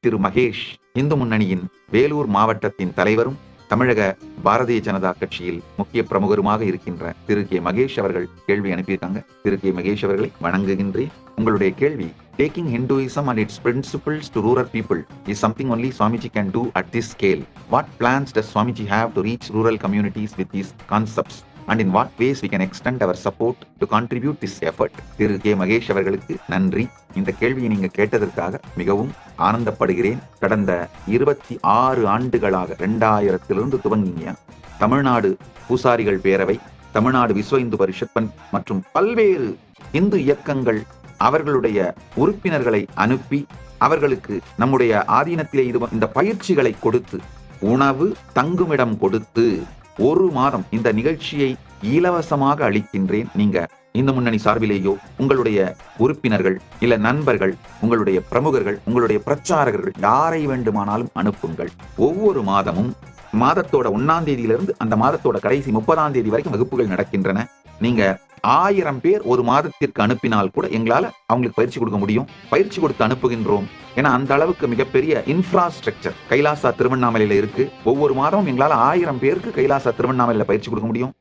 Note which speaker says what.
Speaker 1: திரு மகேஷ் இந்து முன்னணியின் வேலூர் மாவட்டத்தின் தலைவரும் தமிழக பாரதிய ஜனதா கட்சியில் முக்கிய பிரமுகருமாக இருக்கின்ற திரு கே மகேஷ் அவர்கள் கேள்வி அனுப்பியிருக்காங்க. திரு கே மகேஷ் அவர்களை வணங்குகின்றேன். உங்களுடைய கேள்வி, taking Hinduism and its principles to rural people is something only Swamiji can do at this scale. What plans does Swamiji have to reach rural communities with these concepts? And in what ways we can extend our support to contribute this effort? Thiru K Mahesh அவர்களுக்கு நன்றி. இந்த கேள்வியை நீங்க கேட்டதற்காக மிகவும் ஆனந்தப்படுகிறேன். கடந்த 26 ஆண்டுகளாக 2000 துவங்கிய தமிழ்நாடு பூசாரிகள் பேரவை, தமிழ்நாடு விஸ்வ இந்து பரிஷத் மற்றும் பல்வேறு இந்து இயக்கங்கள் அவர்களுடைய உறுப்பினர்களை அனுப்பி அவர்களுக்கு நம்முடைய ஆதீனத்திலே இந்த பயிற்சிகளை கொடுத்து, உணவு தங்குமிடம் கொடுத்து, ஒரு மாதம் இந்த நிகழ்ச்சியை இலவசமாக அளிக்கின்றேன். நீங்க இந்து முன்னணி சார்பிலேயோ உங்களுடைய உறுப்பினர்கள் இல்ல நண்பர்கள், உங்களுடைய பிரமுகர்கள், உங்களுடைய பிரச்சாரகர்கள் யாரை வேண்டுமானாலும் அனுப்புங்கள். ஒவ்வொரு மாதமும் மாதத்தோட 1ஆம் தேதியிலிருந்து அந்த மாதத்தோட கடைசி 30ஆம் தேதி வரைக்கும் வகுப்புகள் நடக்கின்றன. நீங்க 1000 பேர் ஒரு மாதத்திற்கு அனுப்பினால் கூட எங்களால அவங்களுக்கு பயிற்சி கொடுக்க முடியும். பயிற்சி கொடுத்து அனுப்புகின்றோம். ஏன்னா அந்த அளவுக்கு மிகப்பெரிய இன்ஃப்ராஸ்ட்ரக்சர் கைலாசா திருவண்ணாமலையில இருக்கு. ஒவ்வொரு மாதமும் எங்களால 1000 பேருக்கு கைலாசா திருவண்ணாமலையில பயிற்சி கொடுக்க முடியும்.